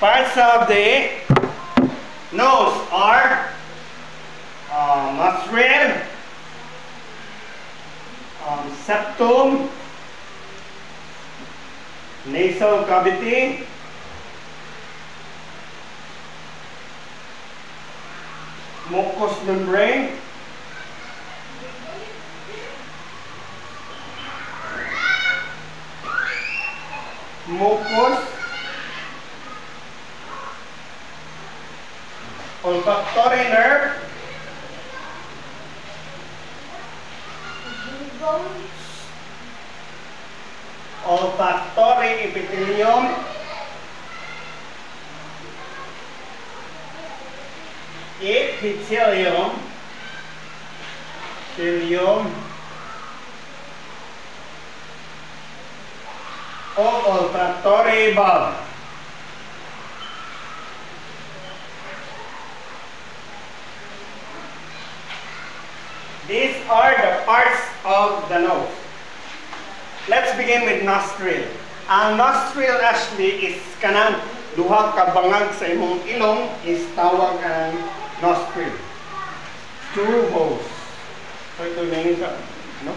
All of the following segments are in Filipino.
Parts of the nose are nostril, septum, nasal cavity, mucous membrane, mucus, olfactory nerve, olfactory epithelium, epithelium, of olfactory bulb. These are the parts of the nose. Let's begin with nostril. Ang nostril actually is kanang duha ka bangag sa imong ilong is tawag ang nostril. Two holes. So ito na yun sa, no?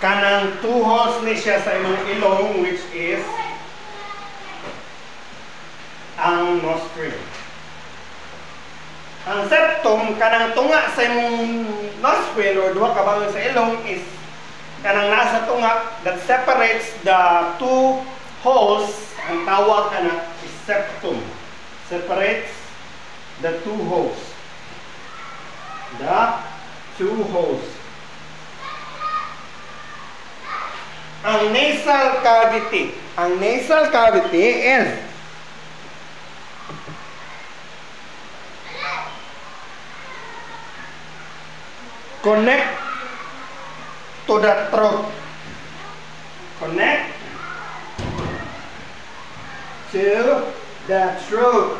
Kanang two holes ni siya sa imong ilong, which is ang nostril. Ang septum, kanang tunga sa imong nostril or duha ka bangag sa ilong is kanang nasa tunga that separates the two holes. Ang tawag kana is septum. Separates the two holes. The two holes. Ang nasal cavity. Ang nasal cavity is connect to the throat. Connect to the throat.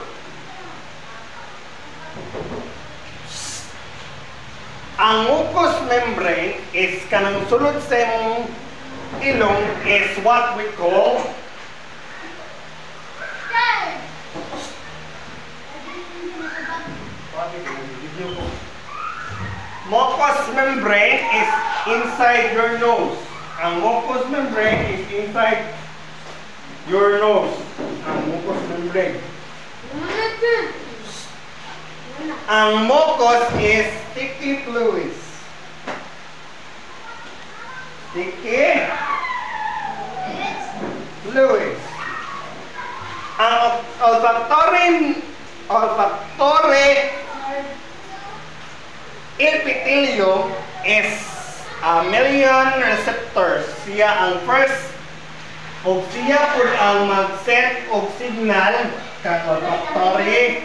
Ang mucous membrane is kanang sulod sa imong ilong is what we call mucous membrane is inside your nose. Ang mucous membrane is inside your nose. Ang mucous membrane. Ang mucus is sticky fluids. Sticky fluids. Ang olfactory epithelium is a million receptors. Siya ang first o siya po ang mag-set og signal kang olfactory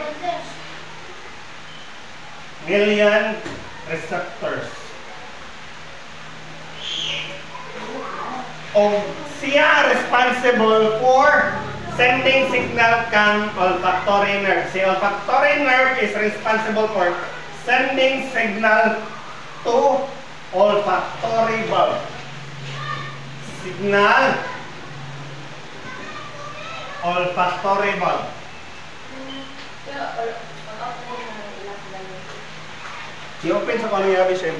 million receptors. O siya responsible for sending signal kang olfactory nerve. Si olfactory nerve is responsible for sending signal to olfactory bulb. Signal olfactory bulb. I-open sa kanina, Bishop.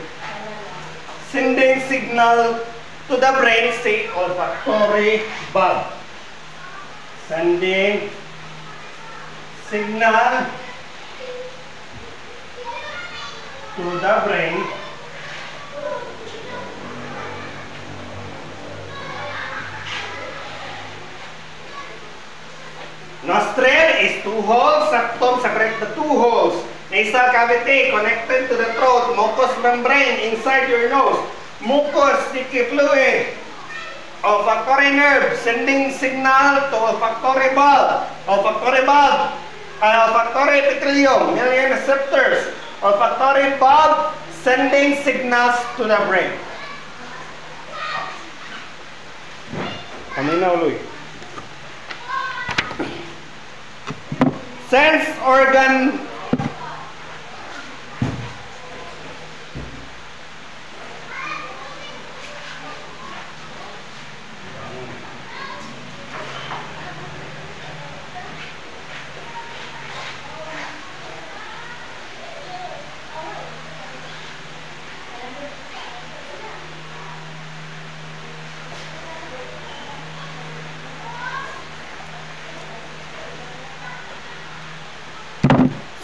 Sending signal to the brain, say olfactory bulb. Sending signal to the brain nostril is two holes, septum separate the two holes. Nasal cavity connected to the throat, mucous membrane inside your nose, mucus, sticky fluid, olfactory nerve sending signal to olfactory bulb, olfactory epithelium, million receptors, olfactory bulb sending signals to the brain. Kami na uloy. Sense organ.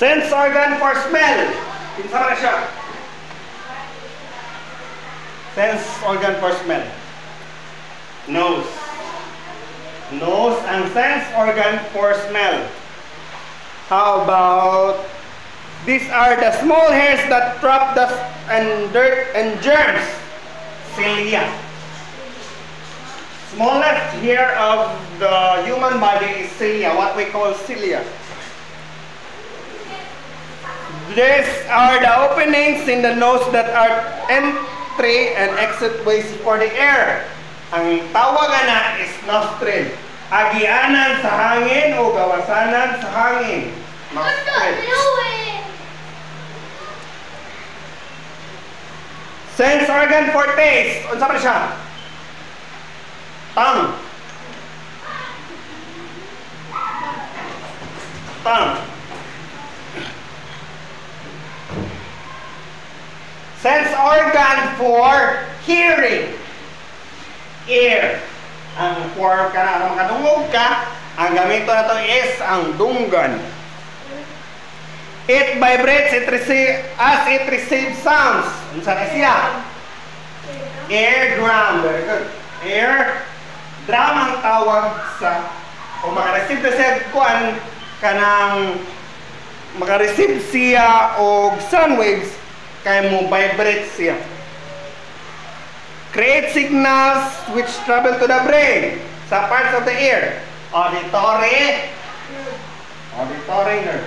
Sense organ for smell. Kinsa man siya? Sense organ for smell. Nose. Nose and sense organ for smell. How about these are the small hairs that trap dust and dirt and germs. Cilia. Smallest hair of the human body is cilia, what we call cilia. These are the openings in the nose that are entry and exit ways for the air. Ang tawagan na is nostril. Agianan sa hangin o gawasanan sa hangin. Nostril. Sense organ for taste. Unsa man siya? Tongue. Tongue. Sense organ for hearing. Ear. Ang for kana makadungog ka, ang gamito na to is ang dunggan. It vibrates as it receives sounds. Unsa na siya? Eardrum. Very good. Ear drum ang tawag sa o maka-receive na siya kuan kanang maka-receive siya og sound waves kaya mo vibrate siya. Create signals which travel to the brain sa parts of the ear. Auditory nerve.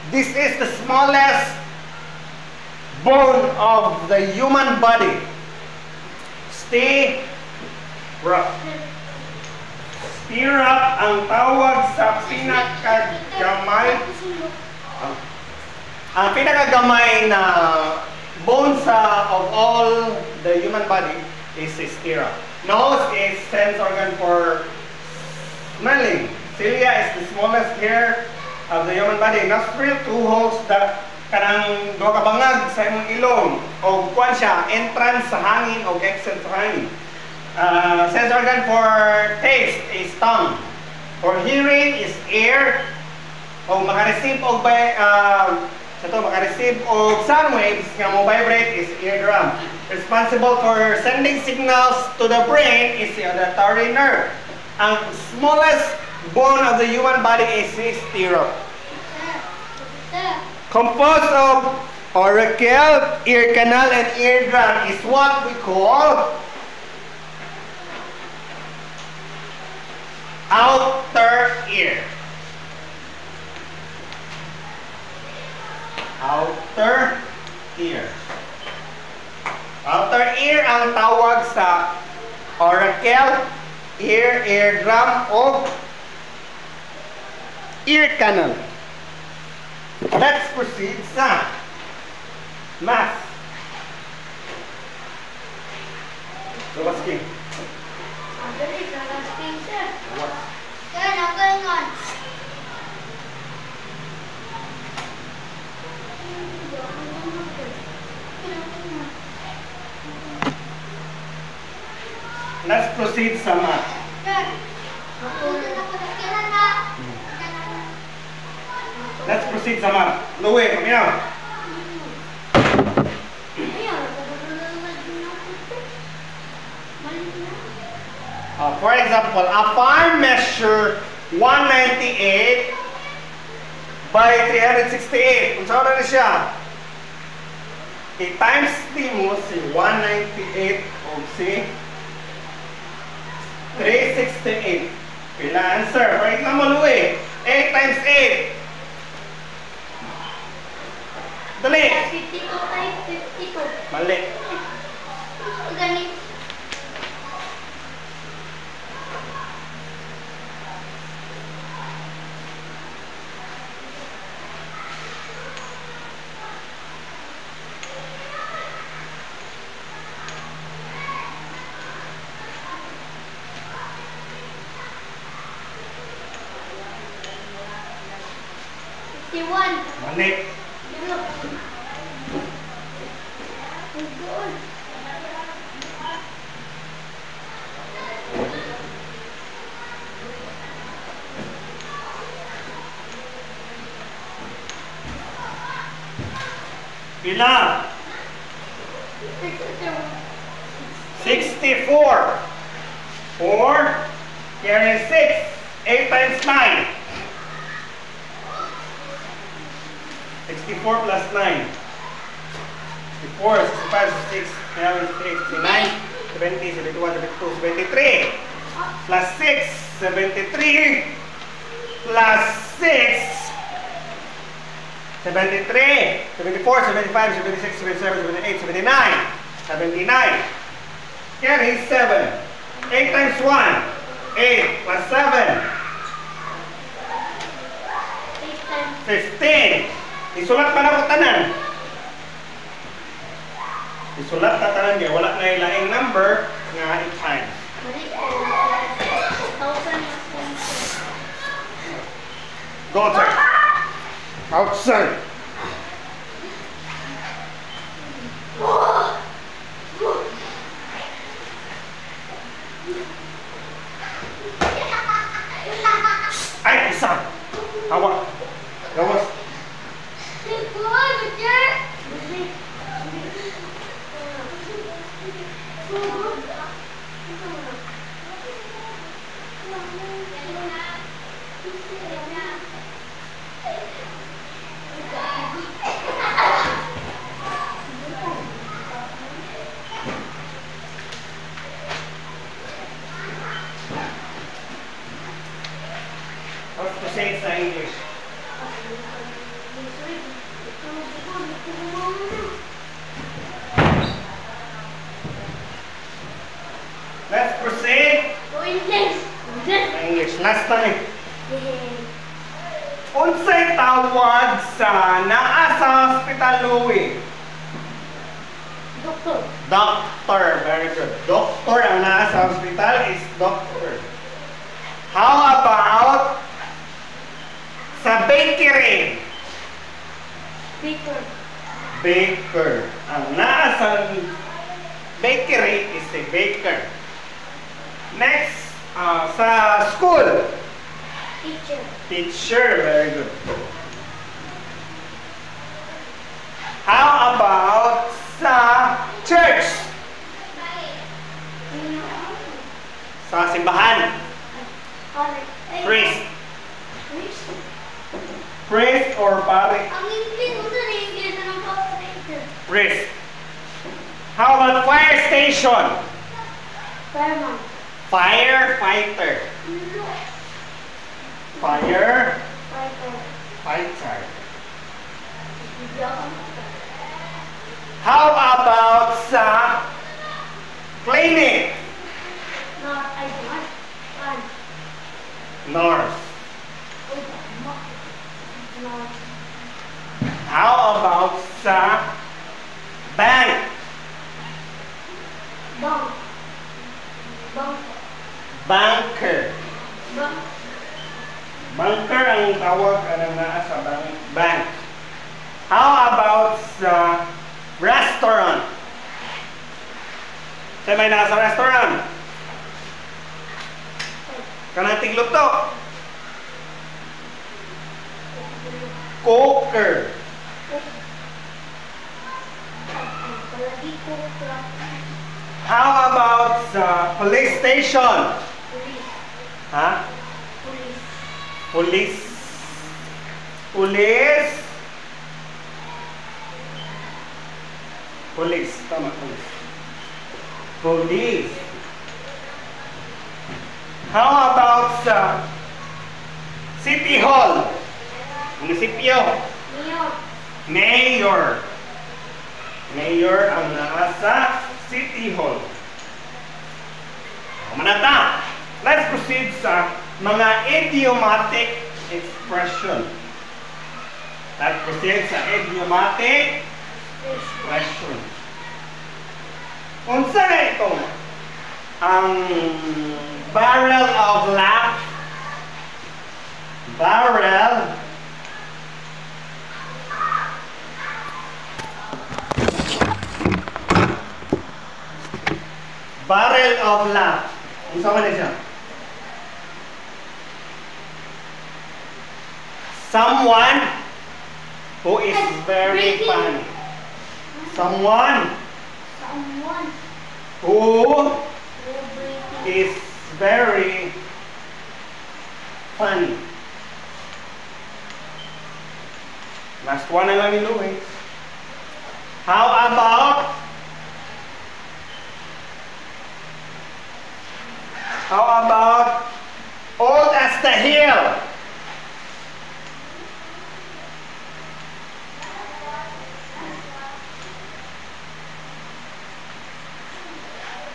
This is the smallest bone of the human body. Stirrup. Stirrup ang tawag sa pinakagamay. Ang pinakagamay na bone of all the human body is stirrup. Nose is sense organ for smelling. Cilia is the smallest hair of the human body. Nostril, two holes that kanang duha ka bangag sa imong ilong o kuan siya entrance sa hangin o exit sa hangin. Sense organ for taste is tongue. For hearing is ear. O maka-receive og maka-receive og sound waves nga mo vibrate is eardrum. Responsible for sending signals to the brain is the auditory nerve. Ang smallest bone of the human body is stirrup. Composed of auricle, ear canal, and eardrum is what we call outer ear. Outer ear. Outer ear ang tawag sa auricle, eardrum, o ear canal. Let's proceed sa math. So what's king? What? Let's proceed sa math. Let's proceed sa math. Louie, come here. For example, a farm measure 198 by 368. Kung saan na siya? I-times mo si 198 o si 368. Pila answer? For example, Louie, 8 times 8. Dali. 52 times 52. Mali. Ganit. Mali. Pila? 64. 4. Carry 6. 8 times 9. 64 plus 9. 64, 65, 66, 69, 70, 71, 72, 73. Plus 6, 73. Plus 6. 73, 74, 75, 76, 77, 78, 79. 79. Carry 7. 8 times 1. 8 plus 7. 15. Isulat pa na ko tanan. Isulat ta tanan kaya wala na ilaing number nga 8 times. Go outside. Outside. Ay, isa. Hawak. Gawas. How to say it in English? Let's proceed. English. Last time. Unsay tawag sa naa sa Hospital Louie? Doktor. Doctor. Very good. Doctor ang naa sa hospital is doctor. How about sa bakery? Baker. Baker. Ang naa sa bakery is a baker. Next, sa school. Teacher. Teacher. Very good. How about sa church? Sa simbahan. Priest. Priest or pare? Ang English, usa na English na ng operator. Priest. How about fire station? Fireman. Firefighter. Fire Fighter. fighter. How about sa clinic? Not I want. Nurse. Not. How about sa bank? Bank. Bank. Banker. Bank. Banker ang tawag na sa bank. How about sa restaurant? Sa may nasa restaurant? Kanating luto. Cooker. Palagi ko How about sa police station? police. Ha? Police. Police. Police. Police. Tama, police. Police. How about sa City Hall? Munisipyo. Mayor. Mayor. Mayor ang naa sa City Hall. Manata. Let's proceed sa mga idiomatic expression. Let's proceed sa idiomatic expression. Unsa na itong ang barrel of laugh? Barrel of laugh. Unsa man siya? Someone who is very funny. Someone who is very funny. Last one na lang ni Louie. How about old as the hill?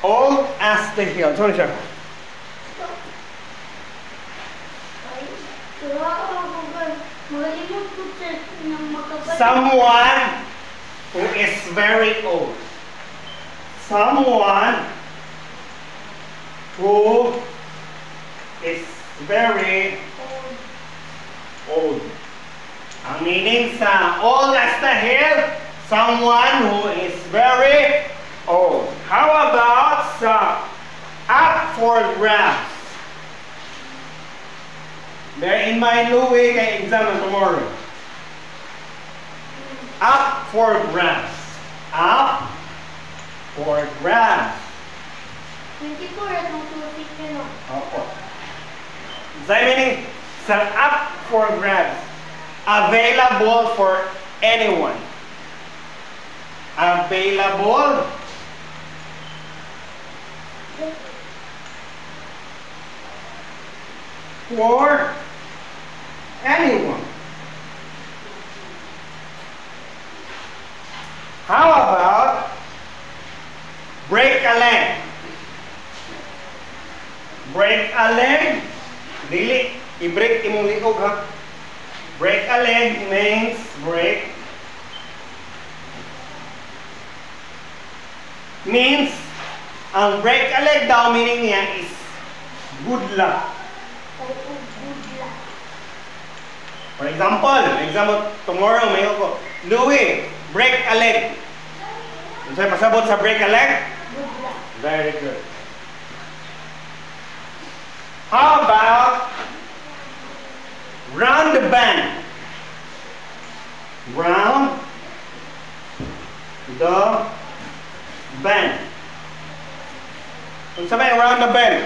Old as the hill. Sorry, sir. Someone who is very old. Someone who is very old. Ang meaning sa old as the hill, someone who is very old. How about sa up for grabs? Bear in mind, Louie, kay exam tomorrow. Up for grabs. Up for grabs. 24 at 250 no? Opo. Sa meaning, sa up for grabs, available for anyone. Available for anyone. How about break a leg? Break a leg, dili i-break imong liog ha. Break a leg means break means ang break a leg daw meaning niya is good luck. For example, tomorrow may ako, Louie, break a leg. Unsay pasabot sa break a leg? Good luck. Very good. How about round the bend? Round the bend. Unsa may round the bend?